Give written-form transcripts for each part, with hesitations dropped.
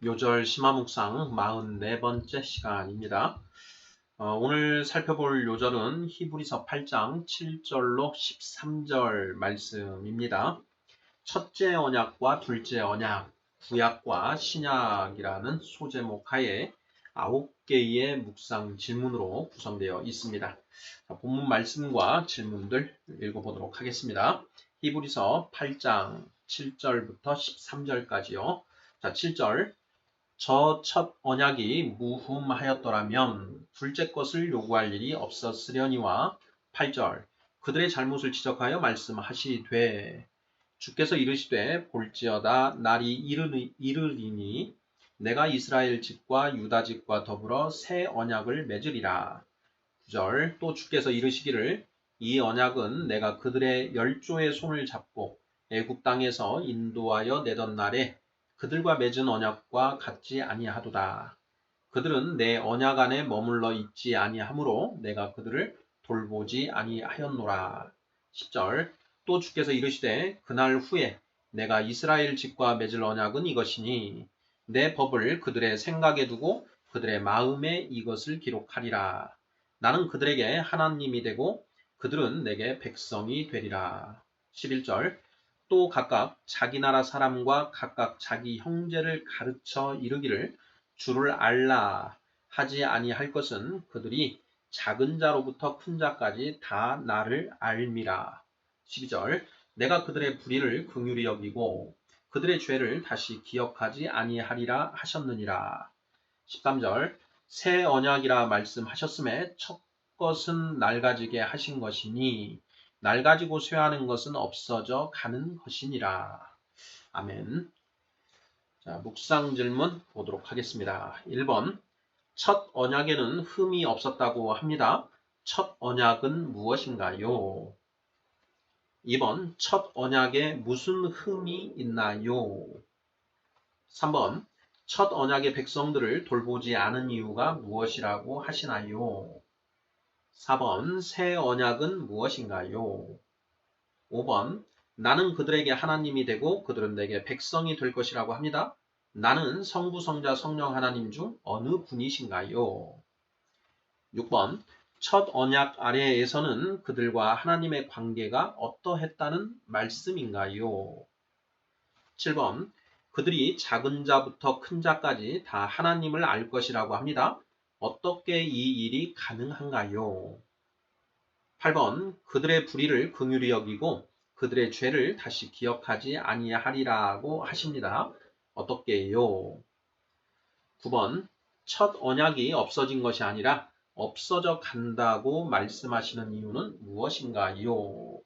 요절 심화묵상 44번째 시간입니다. 오늘 살펴볼 요절은 히브리서 8장 7절로 13절 말씀입니다. 첫째 언약과 둘째 언약, 구약과 신약이라는 소제목 하에 9개의 묵상 질문으로 구성되어 있습니다. 본문 말씀과 질문들 읽어보도록 하겠습니다. 히브리서 8장 7절부터 13절까지요. 자, 7절. 저 첫 언약이 무흠하였더라면 둘째 것을 요구할 일이 없었으려니와 8절. 그들의 잘못을 지적하여 말씀하시되 주께서 이르시되 볼지어다 날이 이르리니 내가 이스라엘 집과 유다 집과 더불어 새 언약을 맺으리라. 9절. 또 주께서 이르시기를 이 언약은 내가 그들의 열조의 손을 잡고 애굽 땅에서 인도하여 내던 날에 그들과 맺은 언약과 같지 아니하도다. 그들은 내 언약 안에 머물러 있지 아니하므로 내가 그들을 돌보지 아니하였노라. 10절. 또 주께서 이르시되 그날 후에 내가 이스라엘 집과 맺을 언약은 이것이니 내 법을 그들의 생각에 두고 그들의 마음에 이것을 기록하리라. 나는 그들에게 하나님이 되고 그들은 내게 백성이 되리라. 11절. 또 각각 자기 나라 사람과 각각 자기 형제를 가르쳐 이르기를 주를 알라 하지 아니할 것은 그들이 작은 자로부터 큰 자까지 다 나를 알미라. 12절. 내가 그들의 불의를 긍휼히 여기고 그들의 죄를 다시 기억하지 아니하리라 하셨느니라. 13절. 새 언약이라 말씀하셨음에 첫 것은 낡아지게 하신 것이니 낡아지고 쇠하는 것은 없어져 가는 것이니라. 아멘. 자, 묵상 질문 보도록 하겠습니다. 1번. 첫 언약에는 흠이 없었다고 합니다. 첫 언약은 무엇인가요? 2번. 첫 언약에 무슨 흠이 있나요? 3번. 첫 언약의 백성들을 돌보지 않은 이유가 무엇이라고 하시나요? 4번. 새 언약은 무엇인가요? 5번. 나는 그들에게 하나님이 되고 그들은 내게 백성이 될 것이라고 합니다. 나는 성부, 성자, 성령 하나님 중 어느 분이신가요? 6번. 첫 언약 아래에서는 그들과 하나님의 관계가 어떠했다는 말씀인가요? 7번. 그들이 작은 자부터 큰 자까지 다 하나님을 알 것이라고 합니다. 어떻게 이 일이 가능한가요? 8번. 그들의 불의를 긍휼히 여기고 그들의 죄를 다시 기억하지 아니하리라고 하십니다. 어떻게요? 9번. 첫 언약이 없어진 것이 아니라 없어져 간다고 말씀하시는 이유는 무엇인가요?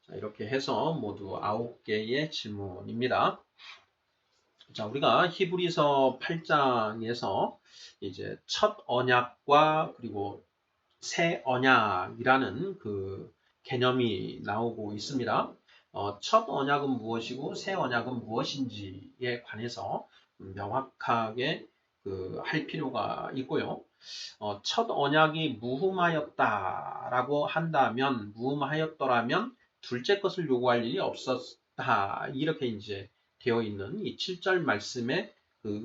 자, 이렇게 해서 모두 9개의 질문입니다. 자, 우리가 히브리서 8장에서 이제 첫 언약과 그리고 새 언약이라는 그 개념이 나오고 있습니다. 첫 언약은 무엇이고 새 언약은 무엇인지에 관해서 명확하게 할 필요가 있고요. 첫 언약이 무흠하였다라고 한다면, 무흠하였더라면 둘째 것을 요구할 일이 없었다. 이렇게 이제 되어 있는 이 7절 말씀의 그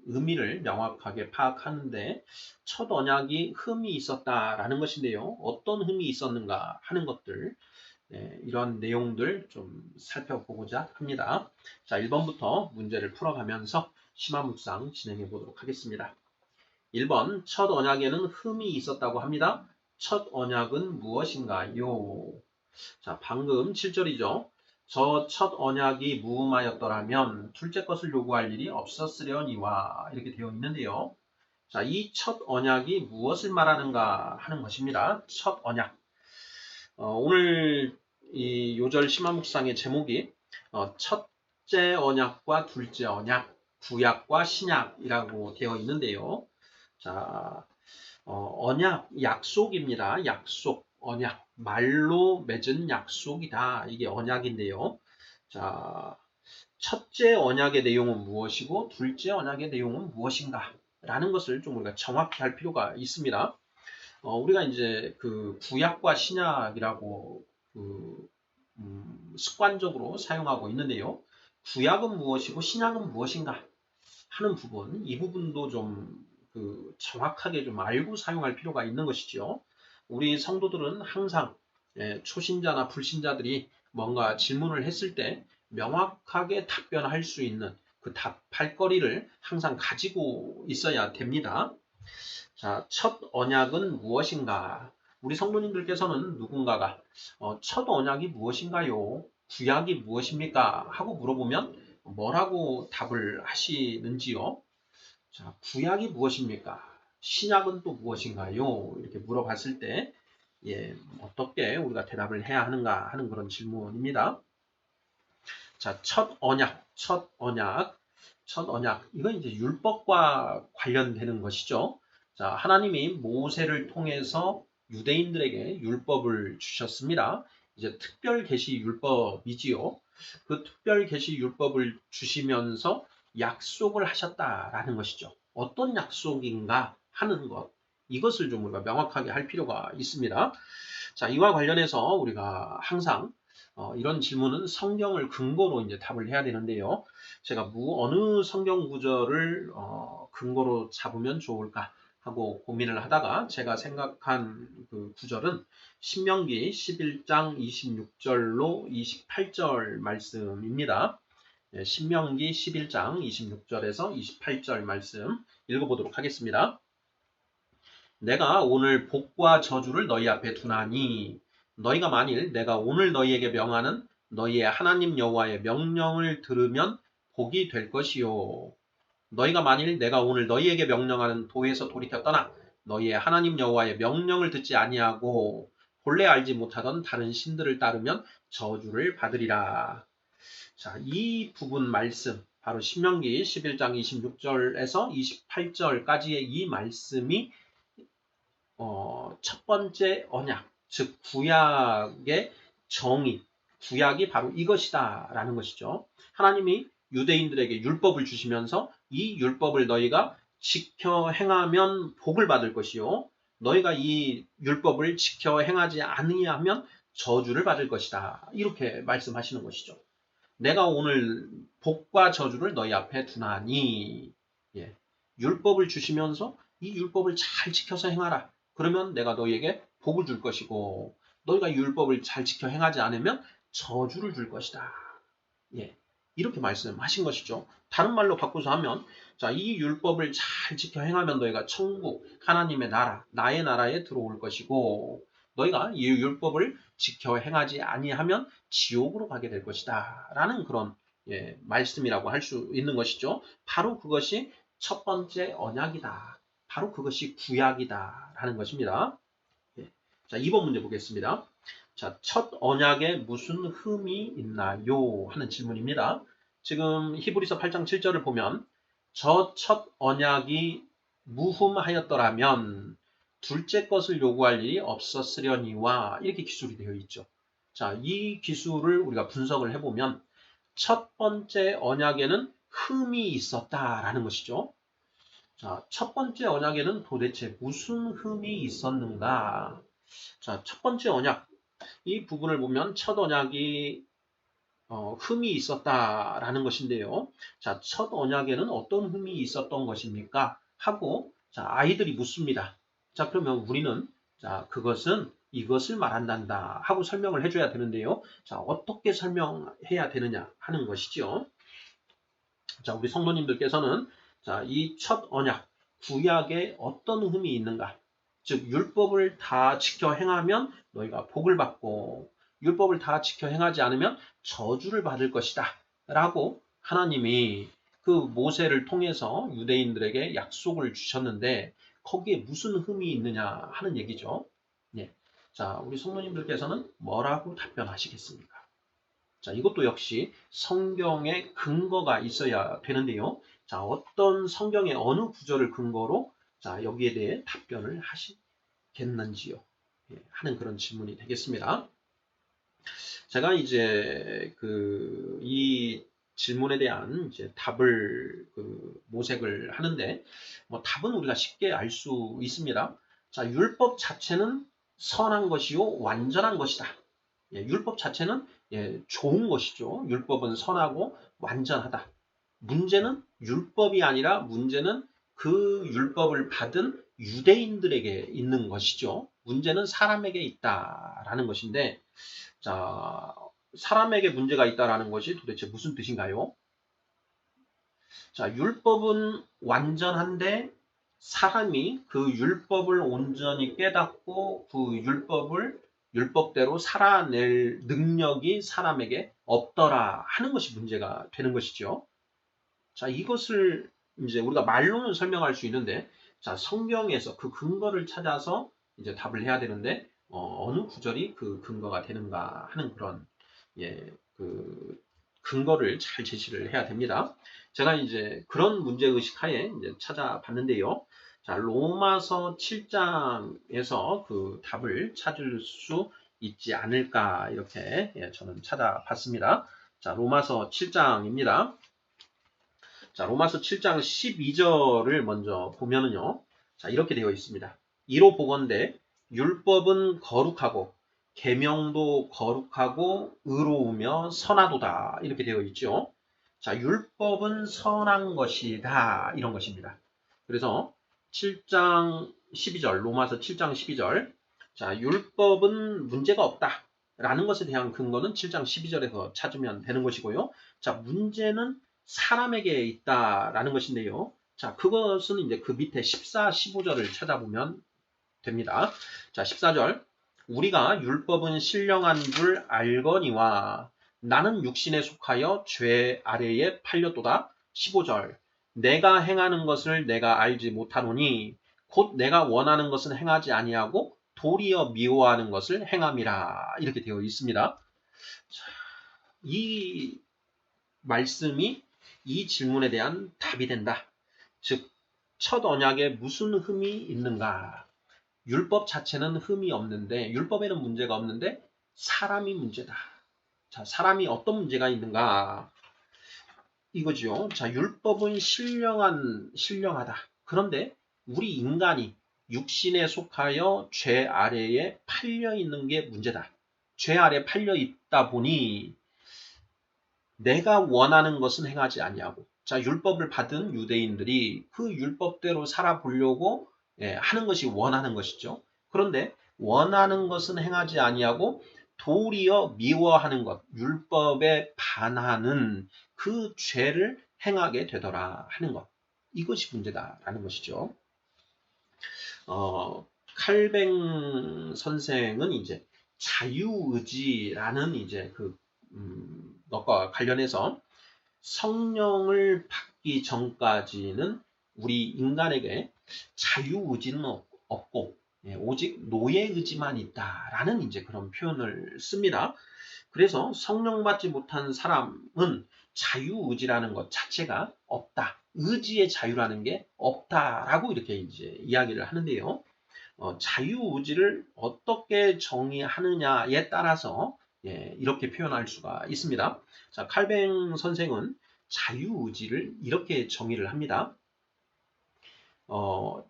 의미를 명확하게 파악하는데 첫 언약이 흠이 있었다라는 것인데요. 어떤 흠이 있었는가 하는 것들, 이런 내용들 좀 살펴보고자 합니다. 자, 1번부터 문제를 풀어가면서 심화묵상 진행해 보도록 하겠습니다. 1번. 첫 언약에는 흠이 있었다고 합니다. 첫 언약은 무엇인가요? 자, 방금 7절이죠. 저 첫 언약이 무음하였더라면 둘째 것을 요구할 일이 없었으려니와 이렇게 되어 있는데요. 자, 이 첫 언약이 무엇을 말하는가 하는 것입니다. 첫 언약. 오늘 이 요절 심화묵상의 제목이 첫째 언약과 둘째 언약, 구약과 신약이라고 되어 있는데요. 자, 언약, 약속입니다. 약속, 언약, 말로 맺은 약속이다. 이게 언약인데요. 자, 첫째 언약의 내용은 무엇이고 둘째 언약의 내용은 무엇인가? 라는 것을 좀 우리가 정확히 할 필요가 있습니다. 우리가 이제 그 구약과 신약이라고 습관적으로 사용하고 있는데요. 구약은 무엇이고 신약은 무엇인가? 하는 부분, 이 부분도 좀 정확하게 좀 알고 사용할 필요가 있는 것이죠. 우리 성도들은 항상 초신자나 불신자들이 뭔가 질문을 했을 때 명확하게 답변할 수 있는 그 답할 거리를 항상 가지고 있어야 됩니다. 자, 첫 언약은 무엇인가? 우리 성도님들께서는 누군가가 첫 언약이 무엇인가요? 구약이 무엇입니까? 하고 물어보면 뭐라고 답을 하시는지요? 자, 구약이 무엇입니까? 신약은 또 무엇인가요? 이렇게 물어봤을 때 어떻게 우리가 대답을 해야 하는가 하는 그런 질문입니다. 자, 첫 언약, 첫 언약, 첫 언약. 이건 이제 율법과 관련되는 것이죠. 자, 하나님이 모세를 통해서 유대인들에게 율법을 주셨습니다. 이제 특별 계시 율법이지요. 그 특별 계시 율법을 주시면서 약속을 하셨다라는 것이죠. 어떤 약속인가 하는 것. 이것을 좀 우리가 명확하게 할 필요가 있습니다. 자, 이와 관련해서 우리가 항상 이런 질문은 성경을 근거로 이제 답을 해야 되는데요. 제가 어느 성경 구절을 근거로 잡으면 좋을까 하고 고민을 하다가 제가 생각한 그 구절은 신명기 11장 26절로 28절 말씀입니다. 신명기 11장 26절에서 28절 말씀 읽어보도록 하겠습니다. 내가 오늘 복과 저주를 너희 앞에 두나니 너희가 만일 내가 오늘 너희에게 명하는 너희의 하나님 여호와의 명령을 들으면 복이 될 것이요. 너희가 만일 내가 오늘 너희에게 명령하는 도에서 돌이켜 떠나 너희의 하나님 여호와의 명령을 듣지 아니하고 본래 알지 못하던 다른 신들을 따르면 저주를 받으리라. 자, 이 부분 말씀 바로 신명기 11장 26절에서 28절까지의 이 말씀이 첫 번째 언약, 즉 구약의 정의, 구약이 바로 이것이다라는 것이죠. 하나님이 유대인들에게 율법을 주시면서 이 율법을 너희가 지켜 행하면 복을 받을 것이요. 너희가 이 율법을 지켜 행하지 아니하면 저주를 받을 것이다. 이렇게 말씀하시는 것이죠. 내가 오늘 복과 저주를 너희 앞에 두나니 율법을 주시면서 이 율법을 잘 지켜서 행하라. 그러면 내가 너희에게 복을 줄 것이고 너희가 율법을 잘 지켜 행하지 않으면 저주를 줄 것이다. 이렇게 말씀하신 것이죠. 다른 말로 바꿔서 하면 자, 이 율법을 잘 지켜 행하면 너희가 천국, 하나님의 나라, 나의 나라에 들어올 것이고 너희가 이 율법을 지켜 행하지 아니하면 지옥으로 가게 될 것이다. 라는 그런 말씀이라고 할 수 있는 것이죠. 바로 그것이 첫 번째 언약이다. 바로 그것이 구약이다. 라는 것입니다. 자, 2번 문제 보겠습니다. 자, 첫 언약에 무슨 흠이 있나요? 하는 질문입니다. 지금 히브리서 8장 7절을 보면 저 첫 언약이 무흠하였더라면 둘째 것을 요구할 일이 없었으려니와 이렇게 기술이 되어 있죠. 자, 이 기술을 우리가 분석을 해보면 첫 번째 언약에는 흠이 있었다라는 것이죠. 자, 첫 번째 언약에는 도대체 무슨 흠이 있었는가? 자, 첫 번째 언약. 이 부분을 보면 첫 언약이 흠이 있었다라는 것인데요. 자, 첫 언약에는 어떤 흠이 있었던 것입니까? 하고 자, 아이들이 묻습니다. 자, 그러면 우리는 자, 그것은 이것을 말한단다 하고 설명을 해줘야 되는데요. 자, 어떻게 설명해야 되느냐 하는 것이죠. 자, 우리 성도님들께서는 자, 이 첫 언약, 구약에 어떤 흠이 있는가? 즉, 율법을 다 지켜 행하면 너희가 복을 받고, 율법을 다 지켜 행하지 않으면 저주를 받을 것이다. 라고 하나님이 그 모세를 통해서 유대인들에게 약속을 주셨는데, 거기에 무슨 흠이 있느냐 하는 얘기죠. 자, 우리 성도님들께서는 뭐라고 답변하시겠습니까? 자, 이것도 역시 성경의 근거가 있어야 되는데요. 자, 어떤 성경의 어느 구절을 근거로 자, 여기에 대해 답변을 하시겠는지요? 하는 그런 질문이 되겠습니다. 제가 이제 이 질문에 대한 이제 답을 모색을 하는데 답은 우리가 쉽게 알 수 있습니다. 자, 율법 자체는 선한 것이요 완전한 것이다. 율법 자체는 좋은 것이죠. 율법은 선하고 완전하다. 문제는 율법이 아니라 문제는 그 율법을 받은 유대인들에게 있는 것이죠. 문제는 사람에게 있다라는 것인데, 자, 사람에게 문제가 있다라는 것이 도대체 무슨 뜻인가요? 자, 율법은 완전한데 사람이 그 율법을 온전히 깨닫고 그 율법대로 살아낼 능력이 사람에게 없더라 하는 것이 문제가 되는 것이죠. 자, 이것을 이제 우리가 말로는 설명할 수 있는데, 자, 성경에서 그 근거를 찾아서 이제 답을 해야 되는데, 어느 구절이 그 근거가 되는가 하는 그런, 예, 그 근거를 잘 제시를 해야 됩니다. 제가 이제 그런 문제의식 하에 이제 찾아봤는데요. 자, 로마서 7장에서 그 답을 찾을 수 있지 않을까, 이렇게 저는 찾아봤습니다. 자, 로마서 7장입니다. 자, 로마서 7장 12절을 먼저 보면은요. 자, 이렇게 되어 있습니다. 이로 보건대 율법은 거룩하고 계명도 거룩하고 의로우며 선하도다. 이렇게 되어 있죠. 자, 율법은 선한 것이다. 이런 것입니다. 그래서 7장 12절, 로마서 7장 12절. 자, 율법은 문제가 없다. 라는 것에 대한 근거는 7장 12절에서 찾으면 되는 것이고요. 자, 문제는 사람에게 있다라는 것인데요. 자, 그것은 이제 그 밑에 14, 15절을 찾아보면 됩니다. 자, 14절. 우리가 율법은 신령한 줄 알거니와 나는 육신에 속하여 죄 아래에 팔렸도다. 15절. 내가 행하는 것을 내가 알지 못하노니 곧 내가 원하는 것은 행하지 아니하고 도리어 미워하는 것을 행함이라. 이렇게 되어 있습니다. 자, 이 말씀이 이 질문에 대한 답이 된다. 즉, 첫 언약에 무슨 흠이 있는가? 율법 자체는 흠이 없는데, 율법에는 문제가 없는데, 사람이 문제다. 자, 사람이 어떤 문제가 있는가? 이거죠. 자, 율법은 신령하다. 그런데 우리 인간이 육신에 속하여 죄 아래에 팔려 있는 게 문제다. 죄 아래 팔려 있다 보니 내가 원하는 것은 행하지 아니하고, 자, 율법을 받은 유대인들이 그 율법대로 살아보려고 하는 것이 원하는 것이죠. 그런데 원하는 것은 행하지 아니하고 도리어 미워하는 것, 율법에 반하는 그 죄를 행하게 되더라 하는 것. 이것이 문제다라는 것이죠. 칼뱅 선생은 이제 자유의지라는 이제 것과 관련해서 성령을 받기 전까지는 우리 인간에게 자유의지는 없고 오직 노예의지만 있다라는 이제 그런 표현을 씁니다. 그래서 성령 받지 못한 사람은 자유의지라는 것 자체가 없다. 의지의 자유라는 게 없다라고 이렇게 이제 이야기를 하는데요. 자유의지를 어떻게 정의하느냐에 따라서 이렇게 표현할 수가 있습니다. 자, 칼뱅 선생은 자유의지를 이렇게 정의를 합니다.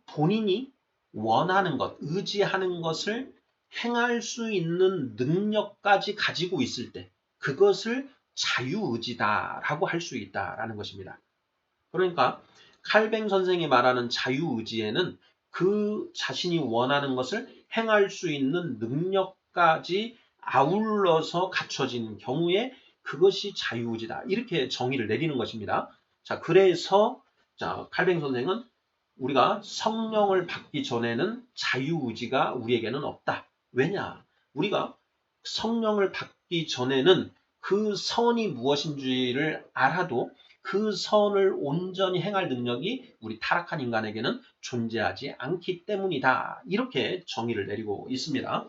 본인이 원하는 것, 의지하는 것을 행할 수 있는 능력까지 가지고 있을 때 그것을 자유의지다라고 할 수 있다라는 것입니다. 그러니까 칼뱅 선생이 말하는 자유의지에는 그 자신이 원하는 것을 행할 수 있는 능력까지 아울러서 갖춰진 경우에 그것이 자유의지다. 이렇게 정의를 내리는 것입니다. 자, 그래서 칼뱅 선생은 우리가 성령을 받기 전에는 자유의지가 우리에게는 없다. 왜냐? 우리가 성령을 받기 전에는 그 선이 무엇인지를 알아도 그 선을 온전히 행할 능력이 우리 타락한 인간에게는 존재하지 않기 때문이다. 이렇게 정의를 내리고 있습니다.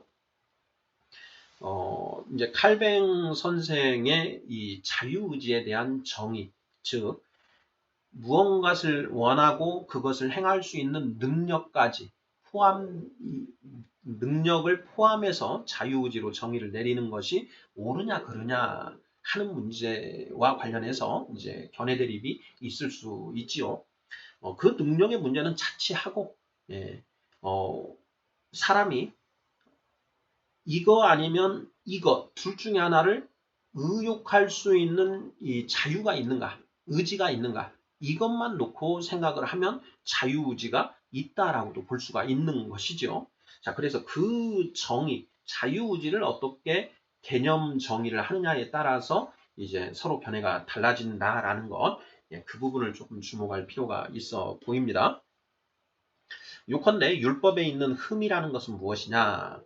이제 칼뱅 선생의 이 자유의지에 대한 정의, 즉 무언가를 원하고 그것을 행할 수 있는 능력을 포함해서 자유의지로 정의를 내리는 것이 옳으냐 그르냐 하는 문제와 관련해서 이제 견해 대립이 있을 수 있지요. 그 능력의 문제는 차치하고 사람이 이거 아니면 이거 둘 중에 하나를 의욕할 수 있는 이 자유가 있는가? 의지가 있는가? 이것만 놓고 생각을 하면 자유의지가 있다라고도 볼 수가 있는 것이죠. 자, 그래서 그 정의, 자유의지를 어떻게 개념 정의를 하느냐에 따라서 이제 서로 견해가 달라진다라는 것, 그 부분을 조금 주목할 필요가 있어 보입니다. 요컨대 율법에 있는 흠이라는 것은 무엇이냐?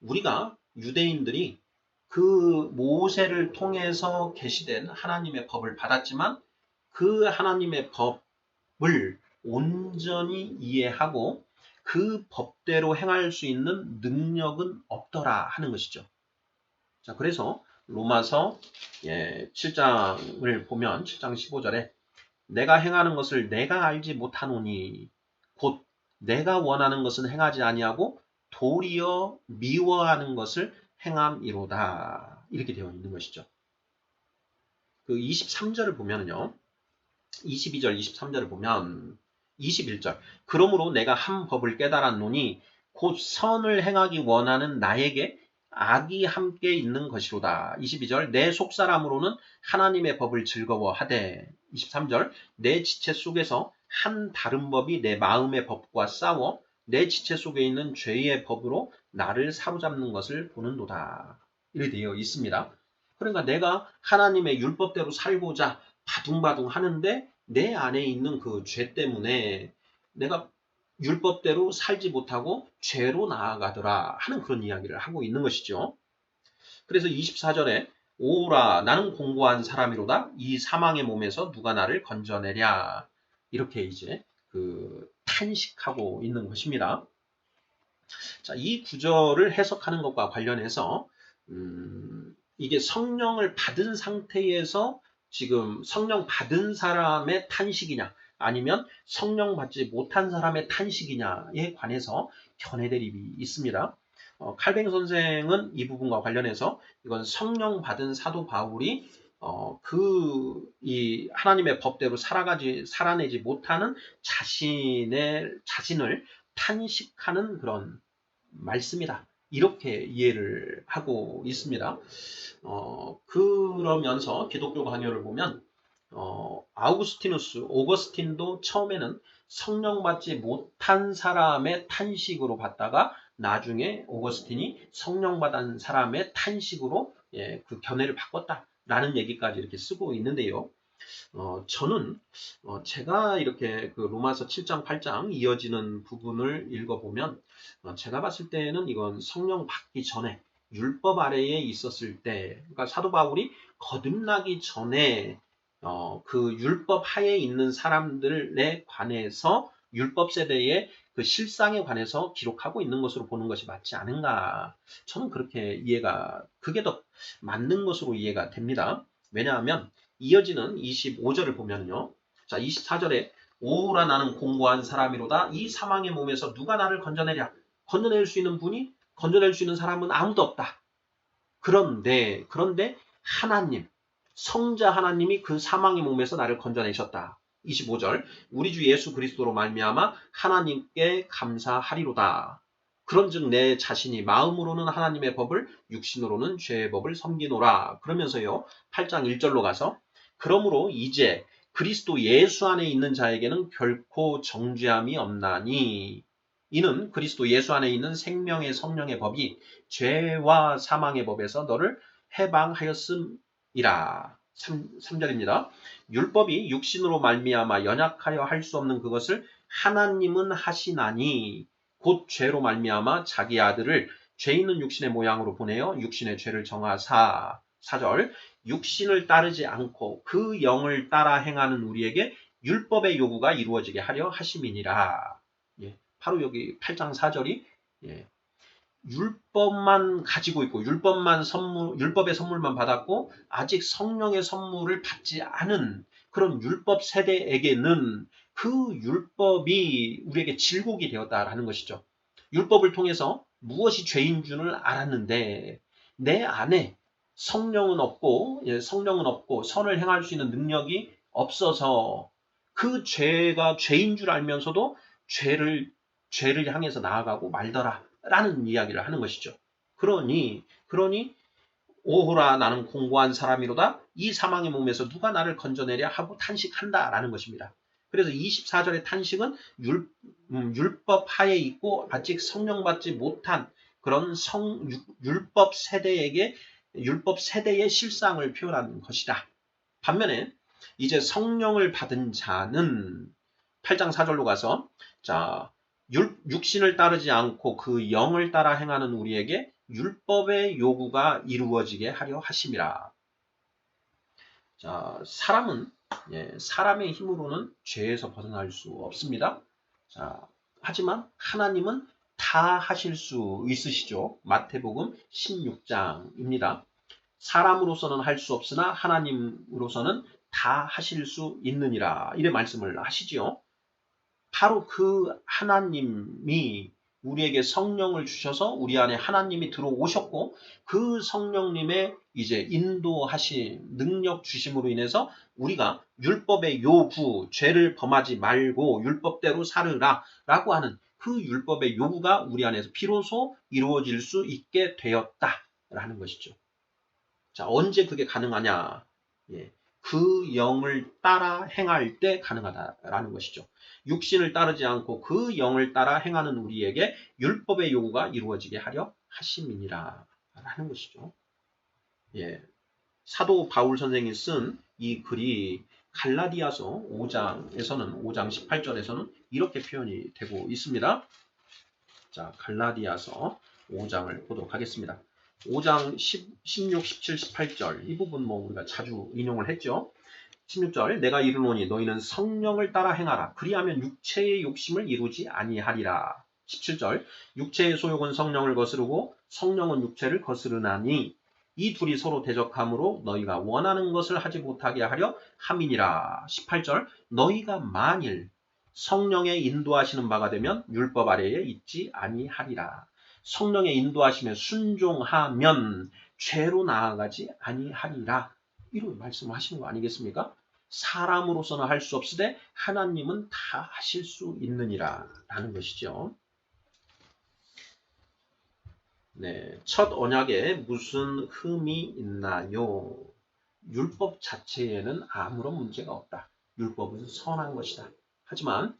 우리가 유대인들이 그 모세를 통해서 계시된 하나님의 법을 받았지만 그 하나님의 법을 온전히 이해하고 그 법대로 행할 수 있는 능력은 없더라 하는 것이죠. 자, 그래서 로마서 7장을 보면 7장 15절에 내가 행하는 것을 내가 알지 못하노니 곧 내가 원하는 것은 행하지 아니하고 도리어 미워하는 것을 행함이로다. 이렇게 되어 있는 것이죠. 그 23절을 보면요. 22절, 23절을 보면 21절 그러므로 내가 한 법을 깨달았노니 곧 선을 행하기 원하는 나에게 악이 함께 있는 것이로다. 22절 내 속사람으로는 하나님의 법을 즐거워하되 23절 내 지체 속에서 한 다른 법이 내 마음의 법과 싸워 내 지체 속에 있는 죄의 법으로 나를 사로잡는 것을 보는도다. 이렇게 되어 있습니다. 그러니까 내가 하나님의 율법대로 살고자 바둥바둥 하는데 내 안에 있는 그 죄 때문에 내가 율법대로 살지 못하고 죄로 나아가더라 하는 그런 이야기를 하고 있는 것이죠. 그래서 24절에 오라 나는 공고한 사람이로다 이 사망의 몸에서 누가 나를 건져내랴 이렇게 이제 그 탄식하고 있는 것입니다. 자, 이 구절을 해석하는 것과 관련해서 이게 성령을 받은 상태에서 지금 성령 받은 사람의 탄식이냐 아니면 성령 받지 못한 사람의 탄식이냐에 관해서 견해 대립이 있습니다. 칼뱅 선생은 이 부분과 관련해서 이건 성령 받은 사도 바울이 이 하나님의 법대로 살아내지 못하는 자신을 탄식하는 그런 말씀이다. 이렇게 이해를 하고 있습니다. 그러면서 기독교 강요를 보면 오거스틴도 처음에는 성령 받지 못한 사람의 탄식으로 봤다가 나중에 오거스틴이 성령 받은 사람의 탄식으로 그 견해를 바꿨다라는 얘기까지 이렇게 쓰고 있는데요. 저는 제가 이렇게 그 로마서 7장, 8장 이어지는 부분을 읽어보면 제가 봤을 때는 이건 성령 받기 전에 율법 아래에 있었을 때, 그러니까 사도 바울이 거듭나기 전에 그 율법 하에 있는 사람들에 관해서 율법 세대의 그 실상에 관해서 기록하고 있는 것으로 보는 것이 맞지 않은가? 저는 그게 더 맞는 것으로 이해가 됩니다. 왜냐하면 이어지는 25절을 보면요. 자, 24절에 오라 나는 공고한 사람이로다. 이 사망의 몸에서 누가 나를 건져내랴. 건져낼 수 있는 건져낼 수 있는 사람은 아무도 없다. 그런데 하나님, 성자 하나님이 그 사망의 몸에서 나를 건져내셨다. 25절 우리 주 예수 그리스도로 말미암아 하나님께 감사하리로다. 그런즉 내 자신이 마음으로는 하나님의 법을 육신으로는 죄의 법을 섬기노라. 그러면서요 8장 1절로 가서 그러므로 이제 그리스도 예수 안에 있는 자에게는 결코 정죄함이 없나니 이는 그리스도 예수 안에 있는 생명의 성령의 법이 죄와 사망의 법에서 너를 해방하였음이라. 3절입니다. 율법이 육신으로 말미암아 연약하여 할 수 없는 그것을 하나님은 하시나니 곧 죄로 말미암아 자기 아들을 죄 있는 육신의 모양으로 보내어 육신의 죄를 정하사. 4절 육신을 따르지 않고 그 영을 따라 행하는 우리에게 율법의 요구가 이루어지게 하려 하심이니라. 바로 여기 8장 4절이 율법만 가지고 있고 율법의 선물만 받았고 아직 성령의 선물을 받지 않은 그런 율법 세대에게는 그 율법이 우리에게 질곡이 되었다라는 것이죠. 율법을 통해서 무엇이 죄인 줄을 알았는데 내 안에 성령은 없고 선을 행할 수 있는 능력이 없어서 그 죄가 죄인 줄 알면서도 죄를 향해서 나아가고 말더라 라는 이야기를 하는 것이죠. 그러니 오호라 나는 공고한 사람이로다 이 사망의 몸에서 누가 나를 건져내랴 하고 탄식한다라는 것입니다. 그래서 24절의 탄식은 율법 하에 있고 아직 성령 받지 못한 그런 율법 세대의 실상을 표현하는 것이다. 반면에 이제 성령을 받은 자는 8장 4절로 가서 자 육신을 따르지 않고 그 영을 따라 행하는 우리에게 율법의 요구가 이루어지게 하려 하심이라. 자, 사람의 힘으로는 죄에서 벗어날 수 없습니다. 자, 하지만 하나님은 다 하실 수 있으시죠. 마태복음 16장입니다. 사람으로서는 할 수 없으나 하나님으로서는 다 하실 수 있느니라. 이래 말씀을 하시지요. 바로 그 하나님이 우리에게 성령을 주셔서 우리 안에 하나님이 들어오셨고 그 성령님의 이제 인도하신 능력 주심으로 인해서 우리가 율법의 요구, 죄를 범하지 말고 율법대로 살으라 라고 하는 그 율법의 요구가 우리 안에서 비로소 이루어질 수 있게 되었다라는 것이죠. 자, 언제 그게 가능하냐? 예, 그 영을 따라 행할 때 가능하다라는 것이죠. 육신을 따르지 않고 그 영을 따라 행하는 우리에게 율법의 요구가 이루어지게 하려 하심이니라 라는 것이죠. 예, 사도 바울 선생이 쓴 이 글이 갈라디아서 5장에서는 5장 18절에서는 이렇게 표현이 되고 있습니다. 자, 갈라디아서 5장을 보도록 하겠습니다. 5장 16, 17, 18절 이 부분 우리가 자주 인용을 했죠. 16절 내가 이르노니 너희는 성령을 따라 행하라. 그리하면 육체의 욕심을 이루지 아니하리라. 17절 육체의 소욕은 성령을 거스르고 성령은 육체를 거스르나니 이 둘이 서로 대적함으로 너희가 원하는 것을 하지 못하게 하려 함이니라. 18절 너희가 만일 성령의 인도하시는 바가 되면 율법 아래에 있지 아니하리라. 성령의 인도하심에 순종하면 죄로 나아가지 아니하리라. 이런 말씀을 하시는 거 아니겠습니까? 사람으로서는 할 수 없으되 하나님은 다 하실 수 있느니라 라는 것이죠. 네, 첫 언약에 무슨 흠이 있나요? 율법 자체에는 아무런 문제가 없다. 율법은 선한 것이다. 하지만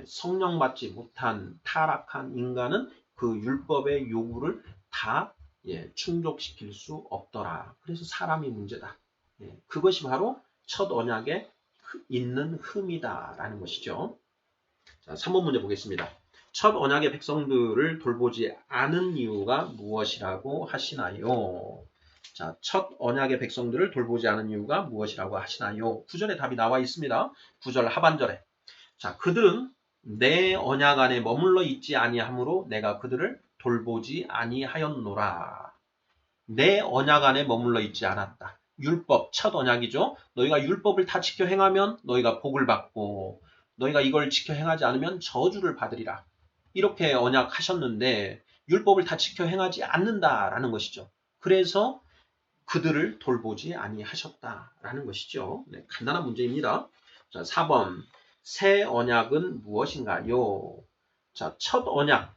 성령 받지 못한 타락한 인간은 그 율법의 요구를 다 충족시킬 수 없더라. 그래서 사람이 문제다. 그것이 바로 첫 언약에 있는 흠이다라는 것이죠. 자, 3번 문제 보겠습니다. 첫 언약의 백성들을 돌보지 않은 이유가 무엇이라고 하시나요? 자, 첫 언약의 백성들을 돌보지 않은 이유가 무엇이라고 하시나요? 9절에 답이 나와 있습니다. 9절 하반절에. 자, 그들은 내 언약 안에 머물러 있지 아니하므로 내가 그들을 돌보지 아니하였노라. 내 언약 안에 머물러 있지 않았다. 율법, 첫 언약이죠. 너희가 율법을 다 지켜 행하면 너희가 복을 받고 너희가 이걸 지켜 행하지 않으면 저주를 받으리라. 이렇게 언약하셨는데 율법을 다 지켜 행하지 않는다라는 것이죠. 그래서 그들을 돌보지 아니하셨다라는 것이죠. 네, 간단한 문제입니다. 자, 4번. 새 언약은 무엇인가요? 자, 첫 언약,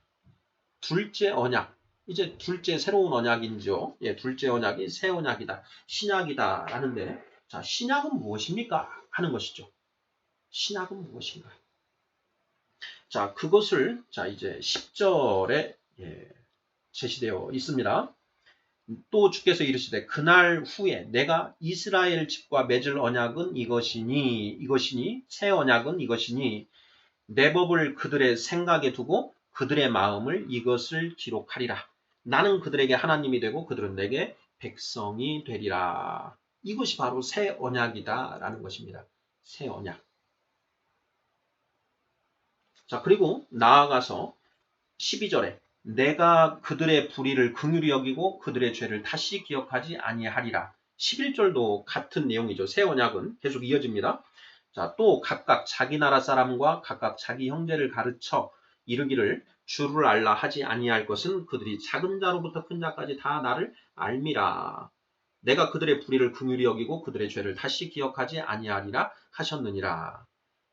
둘째 언약. 이제 둘째 새로운 언약이죠. 둘째 언약이 새 언약이다. 신약이다. 라는데, 자, 신약은 무엇입니까? 하는 것이죠. 신약은 무엇인가? 자, 그것을, 자, 이제 10절에 제시되어 있습니다. 또 주께서 이르시되 그날 후에 내가 이스라엘 집과 맺을 언약은 이것이니 새 언약은 이것이니 내 법을 그들의 생각에 두고 그들의 마음을 이것을 기록하리라. 나는 그들에게 하나님이 되고 그들은 내게 백성이 되리라. 이것이 바로 새 언약이다 라는 것입니다. 새 언약. 자, 그리고 나아가서 12절에 내가 그들의 불의를 긍휼히 여기고 그들의 죄를 다시 기억하지 아니하리라. 11절도 같은 내용이죠. 새 언약은 계속 이어집니다. 자, 또 각각 자기 나라 사람과 각각 자기 형제를 가르쳐 이르기를 주를 알라 하지 아니할 것은 그들이 작은 자로부터 큰 자까지 다 나를 알미라. 내가 그들의 불의를 긍휼히 여기고 그들의 죄를 다시 기억하지 아니하리라 하셨느니라.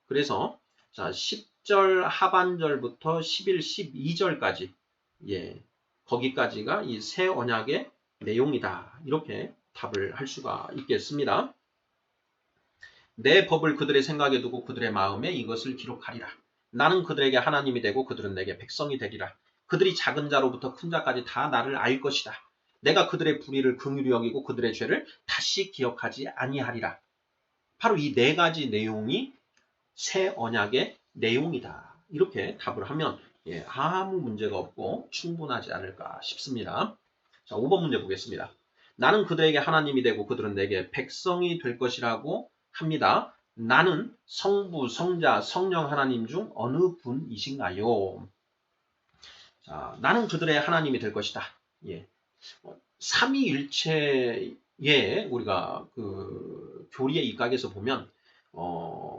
그래서 자, 10절 하반절부터 11, 12절까지 거기까지가 이 새 언약의 내용이다. 이렇게 답을 할 수가 있겠습니다. 내 법을 그들의 생각에 두고 그들의 마음에 이것을 기록하리라. 나는 그들에게 하나님이 되고 그들은 내게 백성이 되리라. 그들이 작은 자로부터 큰 자까지 다 나를 알 것이다. 내가 그들의 불의를 긍휼히 여기고 그들의 죄를 다시 기억하지 아니하리라. 바로 이 네 가지 내용이 새 언약의 내용이다. 이렇게 답을 하면 아무 문제가 없고 충분하지 않을까 싶습니다. 자, 5번 문제 보겠습니다. 나는 그들에게 하나님이 되고 그들은 내게 백성이 될 것이라고 합니다. 나는 성부, 성자, 성령 하나님 중 어느 분이신가요? 자, 나는 그들의 하나님이 될 것이다. 예. 삼위일체에 우리가 그 교리의 입각에서 보면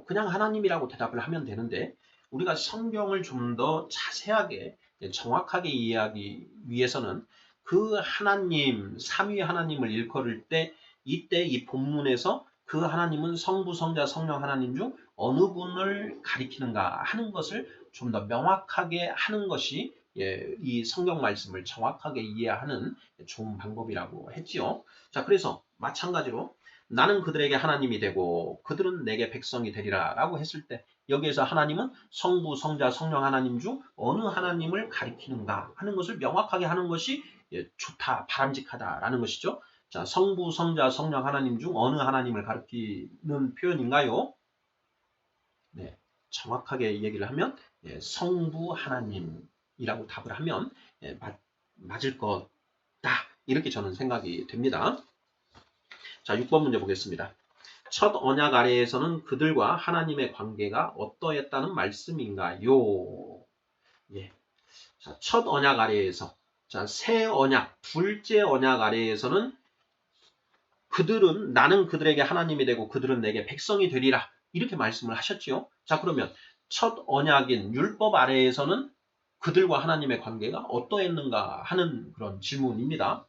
그냥 하나님이라고 대답을 하면 되는데 우리가 성경을 좀 더 자세하게 정확하게 이해하기 위해서는 그 하나님, 삼위 하나님을 일컬을 때 이때 이 본문에서 그 하나님은 성부, 성자, 성령 하나님 중 어느 분을 가리키는가 하는 것을 좀 더 명확하게 하는 것이 이 성경 말씀을 정확하게 이해하는 좋은 방법이라고 했지요. 자, 그래서 마찬가지로 나는 그들에게 하나님이 되고 그들은 내게 백성이 되리라 라고 했을 때 여기에서 하나님은 성부, 성자, 성령 하나님 중 어느 하나님을 가리키는가 하는 것을 명확하게 하는 것이 좋다, 바람직하다라는 것이죠. 자, 성부, 성자, 성령 하나님 중 어느 하나님을 가리키는 표현인가요? 네, 정확하게 얘기를 하면 성부 하나님이라고 답을 하면 맞을 거다. 이렇게 저는 생각이 됩니다. 자, 6번 문제 보겠습니다. 첫 언약 아래에서는 그들과 하나님의 관계가 어떠했다는 말씀인가요? 예. 자, 첫 언약 아래에서, 자, 새 언약, 둘째 언약 아래에서는 그들은 나는 그들에게 하나님이 되고 그들은 내게 백성이 되리라. 이렇게 말씀을 하셨지요. 자, 그러면 첫 언약인 율법 아래에서는 그들과 하나님의 관계가 어떠했는가 하는 그런 질문입니다.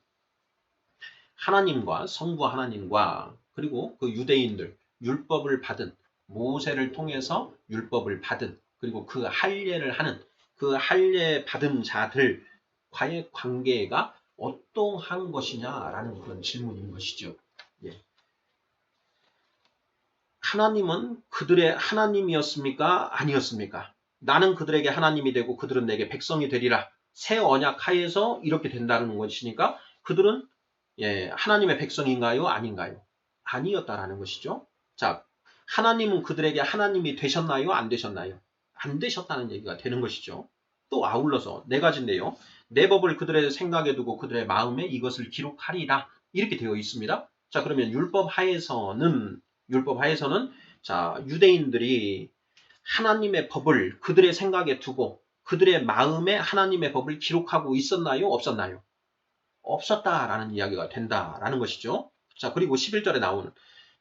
하나님과 성부 하나님과 그리고 그 유대인들 율법을 받은 모세를 통해서 율법을 받은 그리고 그 할례를 하는 그 할례 받은 자들과의 관계가 어떠한 것이냐라는 그런 질문인 것이죠. 예. 하나님은 그들의 하나님이었습니까? 아니었습니까? 나는 그들에게 하나님이 되고 그들은 내게 백성이 되리라. 새 언약 하에서 이렇게 된다는 것이니까 그들은 하나님의 백성인가요? 아닌가요? 아니었다라는 것이죠. 자, 하나님은 그들에게 하나님이 되셨나요? 안 되셨나요? 안 되셨다는 얘기가 되는 것이죠. 또 아울러서 네 가지인데요. 내 법을 그들의 생각에 두고 그들의 마음에 이것을 기록하리라. 이렇게 되어 있습니다. 자, 그러면 율법 하에서는 자, 유대인들이 하나님의 법을 그들의 생각에 두고 그들의 마음에 하나님의 법을 기록하고 있었나요? 없었나요? 없었다라는 이야기가 된다라는 것이죠. 자, 그리고 11절에 나오는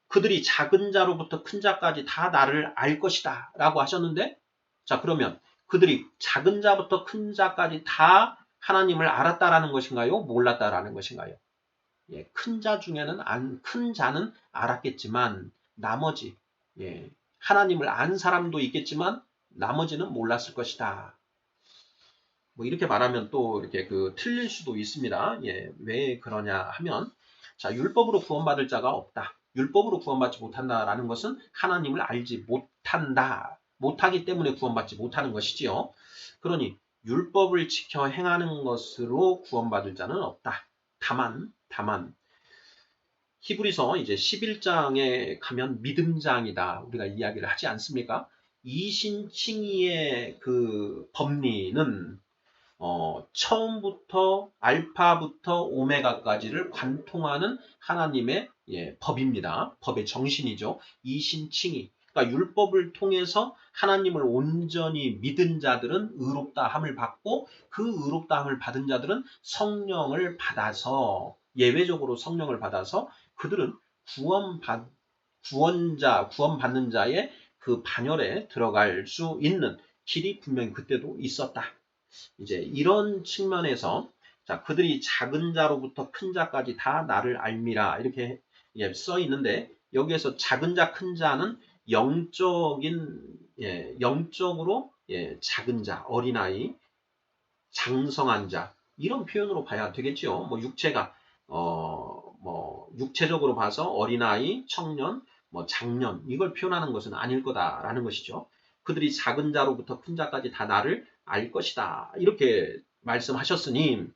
그들이 작은 자로부터 큰 자까지 다 나를 알 것이다 라고 하셨는데 자, 그러면 그들이 작은 자부터 큰 자까지 다 하나님을 알았다라는 것인가요? 몰랐다라는 것인가요? 큰 자 중에는 큰 자는 알았겠지만 나머지 하나님을 안 사람도 있겠지만 나머지는 몰랐을 것이다. 뭐 이렇게 말하면 또 이렇게 틀릴 수도 있습니다. 왜 그러냐 하면 자, 율법으로 구원받을 자가 없다. 율법으로 구원받지 못한다라는 것은 하나님을 알지 못하기 때문에 구원받지 못하는 것이지요. 그러니 율법을 지켜 행하는 것으로 구원받을 자는 없다. 다만 히브리서 이제 11장에 가면 믿음장이다. 우리가 이야기를 하지 않습니까? 이신칭의의 그 법리는 처음부터 알파부터 오메가까지를 관통하는 하나님의 법입니다. 법의 정신이죠. 이신칭의. 그러니까 율법을 통해서 하나님을 온전히 믿은 자들은 의롭다함을 받고 그 의롭다함을 받은 자들은 성령을 받아서 예외적으로 성령을 받아서 그들은 구원받는 자의 그 반열에 들어갈 수 있는 길이 분명히 그때도 있었다. 이제 이런 측면에서 자, 그들이 작은 자로부터 큰 자까지 다 나를 알미라 이렇게 써 있는데 여기에서 작은 자, 큰 자는 영적으로 작은 자, 어린아이, 장성한 자 이런 표현으로 봐야 되겠죠. 뭐 육체가 뭐 육체적으로 봐서 어린아이, 청년, 뭐 장년 이걸 표현하는 것은 아닐 거다라는 것이죠. 그들이 작은 자로부터 큰 자까지 다 나를 알 것이다. 이렇게 말씀하셨으니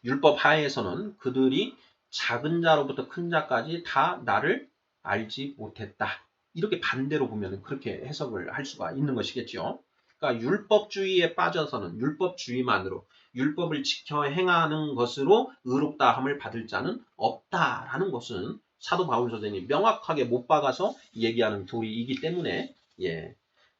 율법 하에서는 그들이 작은 자로부터 큰 자까지 다 나를 알지 못했다. 이렇게 반대로 보면 그렇게 해석을 할 수가 있는 것이겠죠. 그러니까 율법주의에 빠져서는 율법주의만으로 율법을 지켜 행하는 것으로 의롭다함을 받을 자는 없다라는 것은 사도 바울 선생님이 명확하게 못 박아서 얘기하는 교리이기 때문에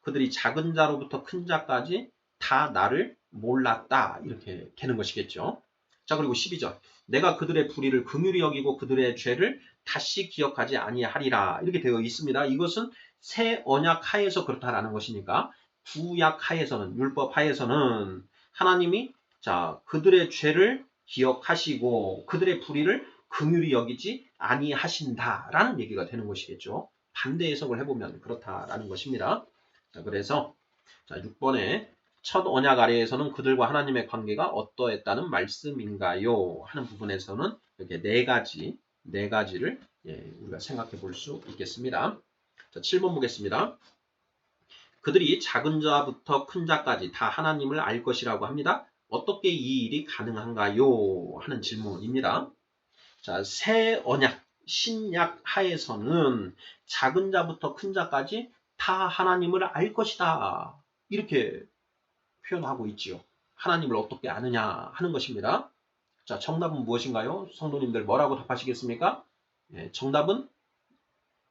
그들이 작은 자로부터 큰 자까지 다 나를 몰랐다 이렇게 되는 것이겠죠. 자, 그리고 12절. 내가 그들의 불의를 긍휼히 여기고 그들의 죄를 다시 기억하지 아니하리라. 이렇게 되어 있습니다. 이것은 새 언약 하에서 그렇다라는 것이니까 구약 하에서는 율법 하에서는 하나님이 그들의 죄를 기억하시고 그들의 불의를 긍휼히 여기지 아니하신다라는 얘기가 되는 것이겠죠. 반대 해석을 해보면 그렇다라는 것입니다. 자, 그래서 6번에 첫 언약 아래에서는 그들과 하나님의 관계가 어떠했다는 말씀인가요? 하는 부분에서는 이렇게 네 가지를 우리가 생각해 볼 수 있겠습니다. 자, 7번 보겠습니다. 그들이 작은 자부터 큰 자까지 다 하나님을 알 것이라고 합니다. 어떻게 이 일이 가능한가요? 하는 질문입니다. 자, 새 언약, 신약 하에서는 작은 자부터 큰 자까지 다 하나님을 알 것이다. 이렇게 표현하고 있지요. 하나님을 어떻게 아느냐 하는 것입니다. 자, 정답은 무엇인가요? 성도님들 뭐라고 답하시겠습니까? 정답은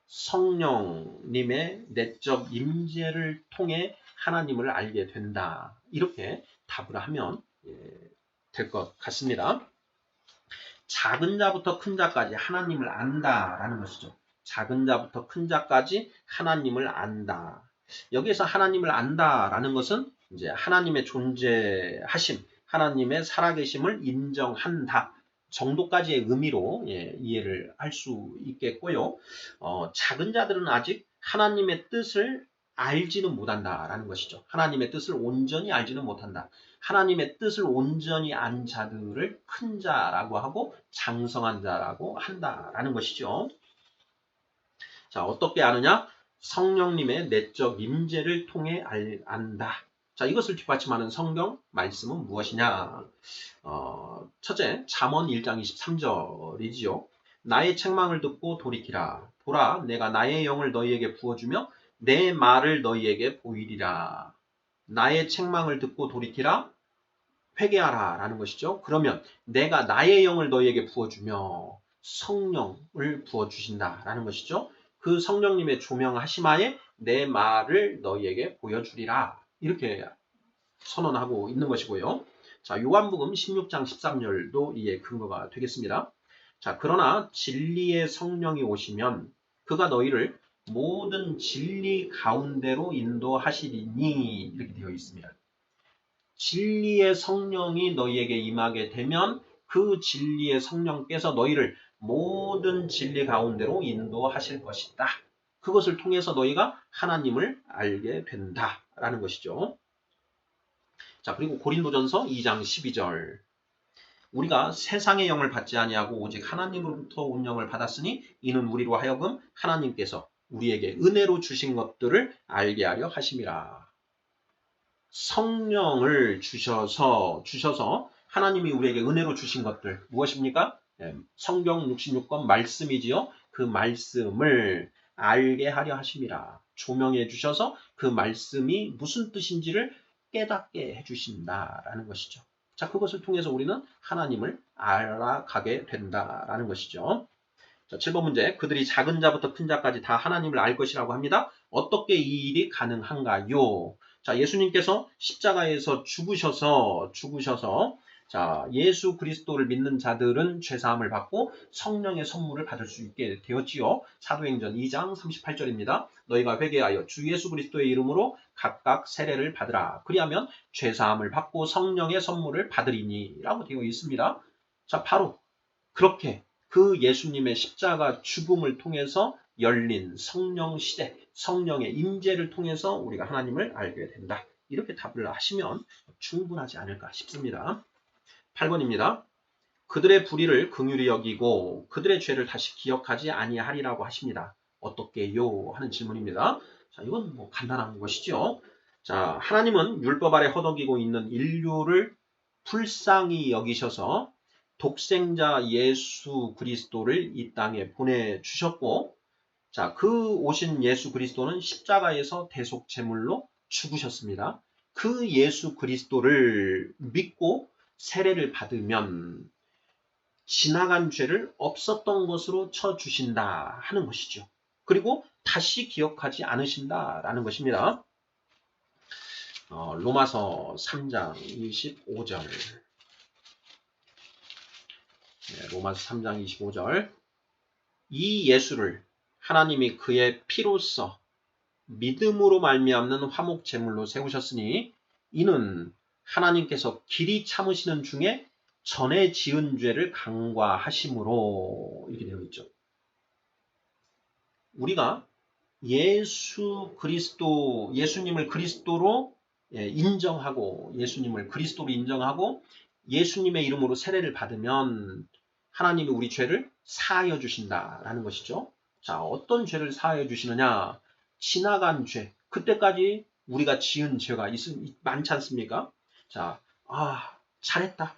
성령님의 내적 임재를 통해 하나님을 알게 된다. 이렇게 답을 하면 될 것 같습니다. 작은 자부터 큰 자까지 하나님을 안다라는 것이죠. 작은 자부터 큰 자까지 하나님을 안다. 여기에서 하나님을 안다라는 것은 이제 하나님의 존재하심, 하나님의 살아계심을 인정한다 정도까지의 의미로 이해를 할 수 있겠고요. 작은 자들은 아직 하나님의 뜻을 알지는 못한다라는 것이죠. 하나님의 뜻을 온전히 알지는 못한다. 하나님의 뜻을 온전히 안 자들을 큰 자라고 하고 장성한 자라고 한다라는 것이죠. 자, 어떻게 아느냐? 성령님의 내적 임재를 통해 안다. 자, 이것을 뒷받침하는 성경 말씀은 무엇이냐? 첫째, 잠언 1장 23절이지요. 나의 책망을 듣고 돌이키라. 보라, 내가 나의 영을 너희에게 부어주며 내 말을 너희에게 보이리라. 나의 책망을 듣고 돌이키라. 회개하라 라는 것이죠. 그러면 내가 나의 영을 너희에게 부어주며 성령을 부어주신다 라는 것이죠. 그 성령님의 조명하심하에 내 말을 너희에게 보여주리라. 이렇게 선언하고 있는 것이고요. 자, 요한복음 16장 13절도 이에 근거가 되겠습니다. 자, 그러나 진리의 성령이 오시면 그가 너희를 모든 진리 가운데로 인도하시리니 이렇게 되어 있습니다. 진리의 성령이 너희에게 임하게 되면 그 진리의 성령께서 너희를 모든 진리 가운데로 인도하실 것이다. 그것을 통해서 너희가 하나님을 알게 된다라는 것이죠. 자, 그리고 고린도전서 2장 12절. 우리가 세상의 영을 받지 아니하고 오직 하나님으로부터 온 영을 받았으니 이는 우리로 하여금 하나님께서 우리에게 은혜로 주신 것들을 알게 하려 하심이라. 성령을 주셔서 하나님이 우리에게 은혜로 주신 것들 무엇입니까? 성경 66권 말씀이지요. 그 말씀을 알게 하려 하심이라. 조명해 주셔서 그 말씀이 무슨 뜻인지를 깨닫게 해주신다라는 것이죠. 자, 그것을 통해서 우리는 하나님을 알아가게 된다라는 것이죠. 자, 7번 문제. 그들이 작은 자부터 큰 자까지 다 하나님을 알 것이라고 합니다. 어떻게 이 일이 가능한가요? 자, 예수님께서 십자가에서 죽으셔서 자, 예수 그리스도를 믿는 자들은 죄사함을 받고 성령의 선물을 받을 수 있게 되었지요. 사도행전 2장 38절입니다. 너희가 회개하여 주 예수 그리스도의 이름으로 각각 세례를 받으라. 그리하면 죄사함을 받고 성령의 선물을 받으리니 라고 되어 있습니다. 자, 바로 그렇게 그 예수님의 십자가 죽음을 통해서 열린 성령 시대, 성령의 임재를 통해서 우리가 하나님을 알게 된다. 이렇게 답을 하시면 충분하지 않을까 싶습니다. 8번입니다. 그들의 불의를 긍휼히 여기고 그들의 죄를 다시 기억하지 아니하리라고 하십니다. 어떻게요? 하는 질문입니다. 자, 이건 뭐 간단한 것이죠. 자, 하나님은 율법 아래 허덕이고 있는 인류를 불쌍히 여기셔서 독생자 예수 그리스도를 이 땅에 보내주셨고, 자, 그 오신 예수 그리스도는 십자가에서 대속 제물로 죽으셨습니다. 그 예수 그리스도를 믿고 세례를 받으면 지나간 죄를 없었던 것으로 쳐주신다 하는 것이죠. 그리고 다시 기억하지 않으신다라는 것입니다. 로마서 3장 25절. 로마서 3장 25절. 이 예수를 하나님이 그의 피로써 믿음으로 말미암는 화목 제물로 세우셨으니 이는 하나님께서 길이 참으시는 중에 전에 지은 죄를 간과하심으로 이렇게 되어 있죠. 우리가 예수 그리스도, 예수님을 그리스도로 인정하고 예수님을 그리스도로 인정하고 예수님의 이름으로 세례를 받으면 하나님이 우리 죄를 사하여 주신다라는 것이죠. 자, 어떤 죄를 사하여 주시느냐? 지나간 죄. 그때까지 우리가 지은 죄가 많지 않습니까? 자, 잘했다.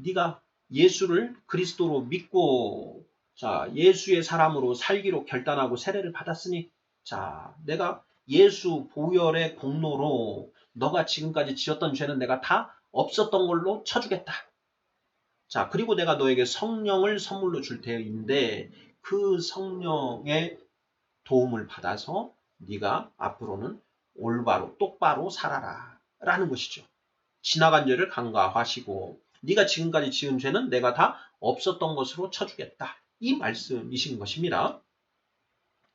네가 예수를 그리스도로 믿고 자, 예수의 사람으로 살기로 결단하고 세례를 받았으니 자, 내가 예수 보혈의 공로로 너가 지금까지 지었던 죄는 내가 다 없었던 걸로 쳐주겠다. 자, 그리고 내가 너에게 성령을 선물로 줄 테인데 그 성령의 도움을 받아서 네가 앞으로는 올바로 똑바로 살아라 라는 것이죠. 지나간 죄를 간과하시고 네가 지금까지 지은 죄는 내가 다 없었던 것으로 쳐주겠다. 이 말씀이신 것입니다.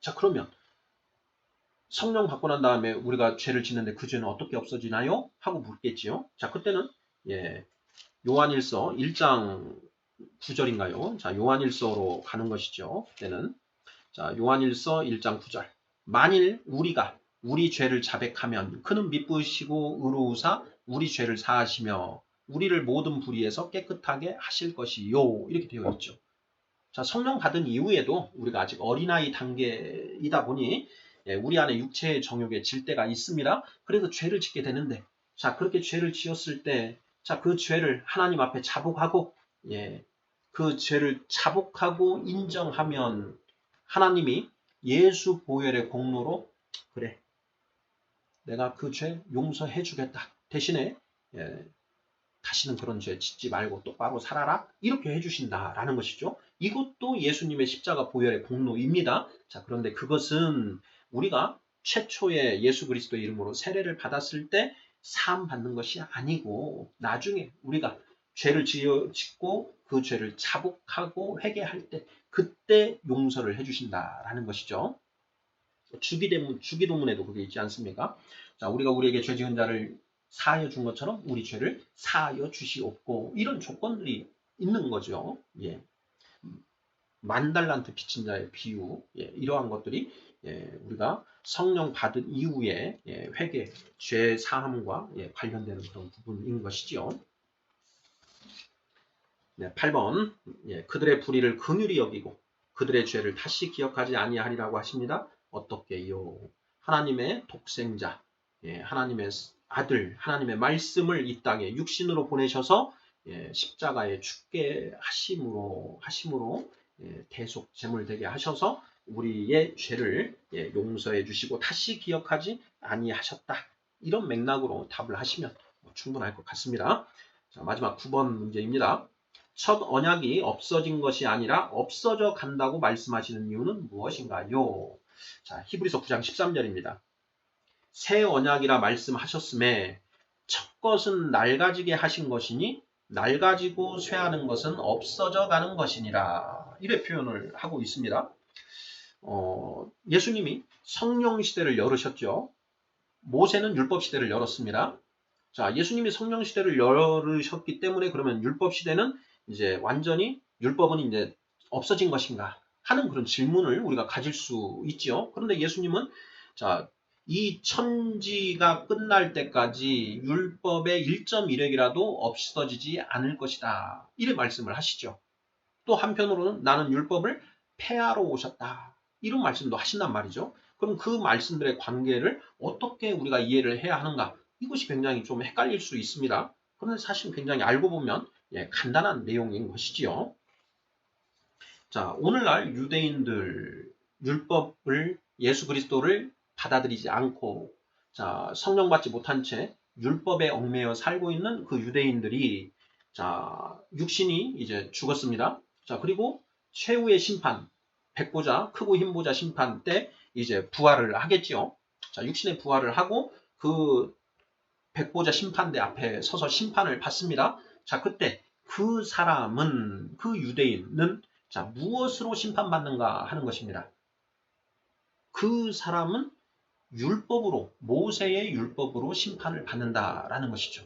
자, 그러면 성령 받고 난 다음에 우리가 죄를 짓는데 그 죄는 어떻게 없어지나요? 하고 묻겠지요. 자, 그때는 요한일서 1장 9절인가요? 자, 요한일서로 가는 것이죠. 그때는 자, 요한일서 1장 9절. 만일 우리가 우리 죄를 자백하면 그는 미쁘시고 의로우사 우리 죄를 사하시며 우리를 모든 불의에서 깨끗하게 하실 것이요. 이렇게 되어 있죠. 자, 성령 받은 이후에도 우리가 아직 어린아이 단계이다 보니 우리 안에 육체의 정욕에 질 때가 있습니다. 그래서 죄를 짓게 되는데 자, 그렇게 죄를 지었을 때 자, 그 죄를 하나님 앞에 자복하고 그 죄를 자복하고 인정하면 하나님이 예수 보혈의 공로로 그래, 내가 그 죄 용서해 주겠다. 대신에 다시는 그런 죄 짓지 말고 똑바로 살아라. 이렇게 해주신다라는 것이죠. 이것도 예수님의 십자가 보혈의 공로입니다. 자, 그런데 그것은 우리가 최초의 예수 그리스도 이름으로 세례를 받았을 때 사함 받는 것이 아니고 나중에 우리가 죄를 짓고 그 죄를 자복하고 회개할 때 그때 용서를 해주신다라는 것이죠. 주기도문에도 그게 있지 않습니까? 자, 우리가 우리에게 죄 지은 자를 사하여 준 것처럼 우리 죄를 사하여 주시옵고 이런 조건들이 있는 거죠. 만 달란트 빚진 자의 비유 이러한 것들이 우리가 성령 받은 이후에 회개, 죄 사함과 관련되는 그런 부분인 것이죠. 8번 그들의 불의를 긍휼히 여기고 그들의 죄를 다시 기억하지 아니하리라고 하십니다. 어떻게요? 하나님의 독생자, 하나님의 아들, 하나님의 말씀을 이 땅에 육신으로 보내셔서 십자가에 죽게 하심으로 대속 제물 되게 하셔서 우리의 죄를 용서해 주시고 다시 기억하지 아니하셨다. 이런 맥락으로 답을 하시면 충분할 것 같습니다. 자, 마지막 9번 문제입니다. 첫 언약이 없어진 것이 아니라 없어져 간다고 말씀하시는 이유는 무엇인가요? 자, 히브리서 9장 13절입니다. 새 언약이라 말씀하셨음에 첫 것은 낡아지게 하신 것이니 낡아지고 쇠하는 것은 없어져 가는 것이니라. 이렇게 표현을 하고 있습니다. 예수님이 성령 시대를 열으셨죠. 모세는 율법 시대를 열었습니다. 자, 예수님이 성령 시대를 열으셨기 때문에 그러면 율법 시대는 이제 완전히 율법은 이제 없어진 것인가 하는 그런 질문을 우리가 가질 수 있죠. 그런데 예수님은 자, 이 천지가 끝날 때까지 율법의 1.1획이라도 없어지지 않을 것이다. 이런 말씀을 하시죠. 또 한편으로는 나는 율법을 폐하러 오셨다. 이런 말씀도 하신단 말이죠. 그럼 그 말씀들의 관계를 어떻게 우리가 이해를 해야 하는가? 이것이 굉장히 좀 헷갈릴 수 있습니다. 그런데 사실 굉장히 알고 보면 간단한 내용인 것이지요. 자, 오늘날 유대인들 율법을 예수 그리스도를 받아들이지 않고 자, 성령 받지 못한 채 율법에 얽매여 살고 있는 그 유대인들이 자, 육신이 이제 죽었습니다. 자, 그리고 최후의 심판, 백보자, 크고 힘보자 심판 때 이제 부활을 하겠지요. 자, 육신의 부활을 하고 그 백보자 심판대 앞에 서서 심판을 받습니다. 자, 그때 그 사람은, 그 유대인은 자, 무엇으로 심판받는가 하는 것입니다. 그 사람은 율법으로, 모세의 율법으로 심판을 받는다라는 것이죠.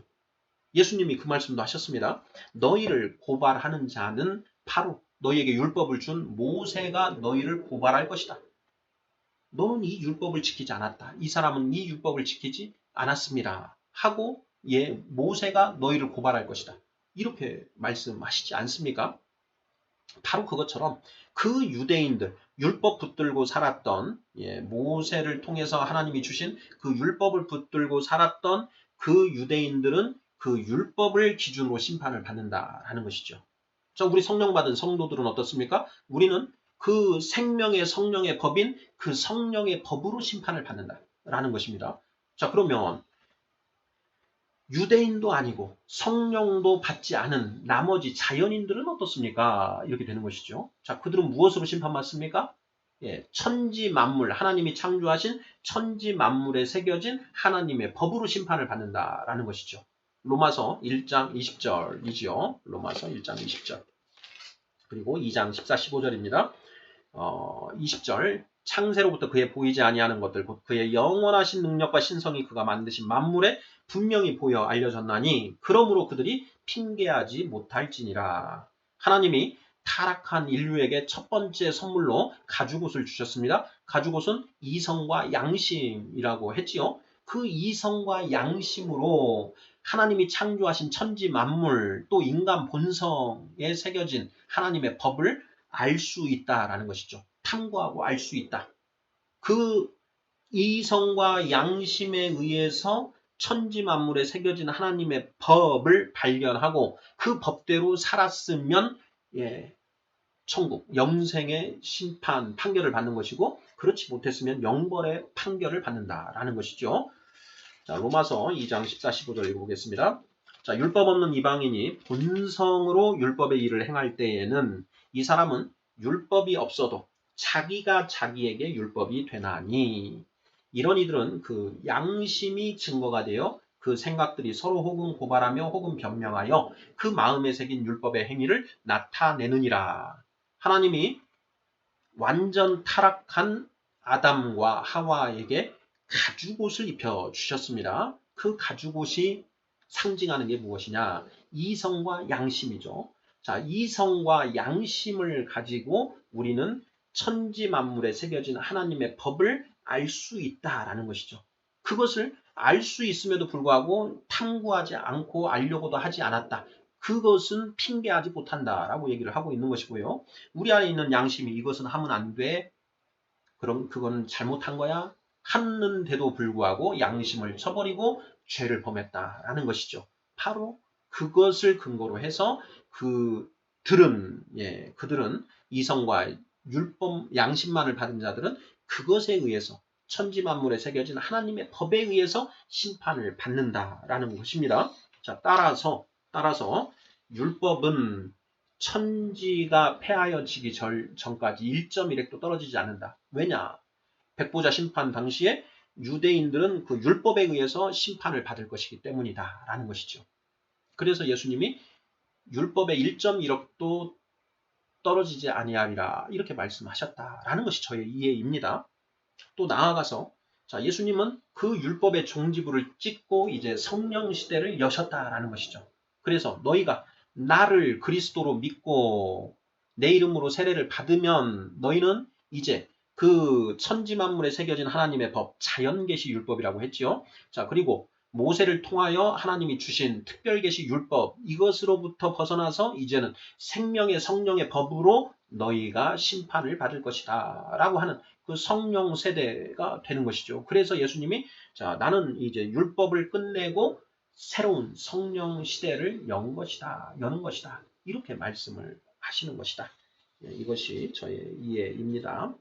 예수님이 그 말씀도 하셨습니다. 너희를 고발하는 자는 바로 너희에게 율법을 준 모세가 너희를 고발할 것이다. 너는 이 율법을 지키지 않았다. 이 사람은 이 율법을 지키지 않았습니다. 하고 모세가 너희를 고발할 것이다. 이렇게 말씀하시지 않습니까? 바로 그것처럼 그 유대인들, 율법 붙들고 살았던 모세를 통해서 하나님이 주신 그 율법을 붙들고 살았던 그 유대인들은 그 율법을 기준으로 심판을 받는다라는 것이죠. 자, 우리 성령 받은 성도들은 어떻습니까? 우리는 그 생명의 성령의 법인 그 성령의 법으로 심판을 받는다라는 것입니다. 자, 그러면 유대인도 아니고 성령도 받지 않은 나머지 자연인들은 어떻습니까? 이렇게 되는 것이죠. 자, 그들은 무엇으로 심판받습니까? 천지 만물, 하나님이 창조하신 천지 만물에 새겨진 하나님의 법으로 심판을 받는다라는 것이죠. 로마서 1장 20절이지요. 로마서 1장 20절. 그리고 2장 14, 15절입니다. 20절. 창세로부터 그의 보이지 아니하는 것들 곧 그의 영원하신 능력과 신성이 그가 만드신 만물에 분명히 보여 알려졌나니 그러므로 그들이 핑계하지 못할지니라. 하나님이 타락한 인류에게 첫 번째 선물로 가죽옷을 주셨습니다. 가죽옷은 이성과 양심이라고 했지요. 그 이성과 양심으로 하나님이 창조하신 천지 만물 또 인간 본성에 새겨진 하나님의 법을 알 수 있다라는 것이죠. 탐구하고 알 수 있다. 그 이성과 양심에 의해서 천지 만물에 새겨진 하나님의 법을 발견하고 그 법대로 살았으면 천국, 영생의 심판, 판결을 받는 것이고 그렇지 못했으면 영벌의 판결을 받는다라는 것이죠. 자, 로마서 2장 14, 15절 읽어보겠습니다. 자, 율법 없는 이방인이 본성으로 율법의 일을 행할 때에는 이 사람은 율법이 없어도 자기가 자기에게 율법이 되나니 이런 이들은 그 양심이 증거가 되어 그 생각들이 서로 혹은 고발하며 혹은 변명하여 그 마음에 새긴 율법의 행위를 나타내느니라. 하나님이 완전 타락한 아담과 하와에게 가죽옷을 입혀 주셨습니다. 그 가죽옷이 상징하는 게 무엇이냐? 이성과 양심이죠. 자, 이성과 양심을 가지고 우리는 천지 만물에 새겨진 하나님의 법을 알 수 있다라는 것이죠. 그것을 알 수 있음에도 불구하고 탐구하지 않고 알려고도 하지 않았다. 그것은 핑계하지 못한다라고 얘기를 하고 있는 것이고요. 우리 안에 있는 양심이 이것은 하면 안 돼. 그럼 그건 잘못한 거야. 하는데도 불구하고 양심을 쳐버리고 죄를 범했다라는 것이죠. 바로 그것을 근거로 해서 그들은 이성과 율법 양심만을 받은 자들은 그것에 의해서 천지 만물에 새겨진 하나님의 법에 의해서 심판을 받는다라는 것입니다. 자, 따라서 율법은 천지가 폐하여지기 전까지 1.1획도 떨어지지 않는다. 왜냐? 백보자 심판 당시에 유대인들은 그 율법에 의해서 심판을 받을 것이기 때문이다. 라는 것이죠. 그래서 예수님이 율법의 1.1억도 떨어지지 아니하리라 이렇게 말씀하셨다라는 것이 저의 이해입니다. 또 나아가서 자, 예수님은 그 율법의 종지부를 찍고 이제 성령 시대를 여셨다라는 것이죠. 그래서 너희가 나를 그리스도로 믿고 내 이름으로 세례를 받으면 너희는 이제 그 천지 만물에 새겨진 하나님의 법, 자연계시 율법이라고 했지요. 자, 그리고 모세를 통하여 하나님이 주신 특별계시 율법, 이것으로부터 벗어나서 이제는 생명의 성령의 법으로 너희가 심판을 받을 것이다 라고 하는 그 성령 세대가 되는 것이죠. 그래서 예수님이 자, 나는 이제 율법을 끝내고 새로운 성령 시대를 여는 것이다. 이렇게 말씀을 하시는 것이다. 이것이 저의 이해입니다.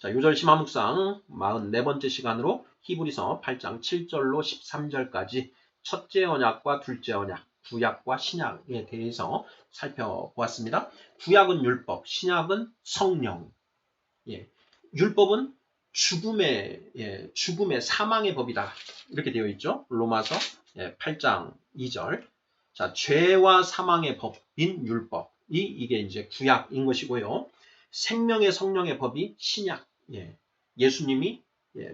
자, 요절 심화 묵상 44번째 시간으로 히브리서 8장 7절로 13절까지 첫째 언약과 둘째 언약, 구약과 신약에 대해서 살펴보았습니다. 구약은 율법, 신약은 성령. 예. 율법은 죽음의 사망의 법이다. 이렇게 되어 있죠. 로마서 8장 2절. 자, 죄와 사망의 법인 율법이 이게 이제 구약인 것이고요. 생명의 성령의 법이 신약. 예수님이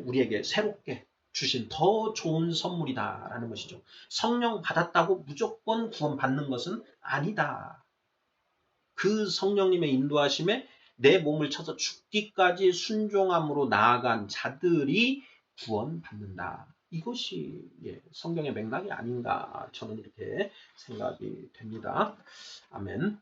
우리에게 새롭게 주신 더 좋은 선물이다라는 것이죠. 성령 받았다고 무조건 구원받는 것은 아니다. 그 성령님의 인도하심에 내 몸을 쳐서 죽기까지 순종함으로 나아간 자들이 구원받는다. 이것이 성경의 맥락이 아닌가 저는 이렇게 생각이 됩니다. 아멘.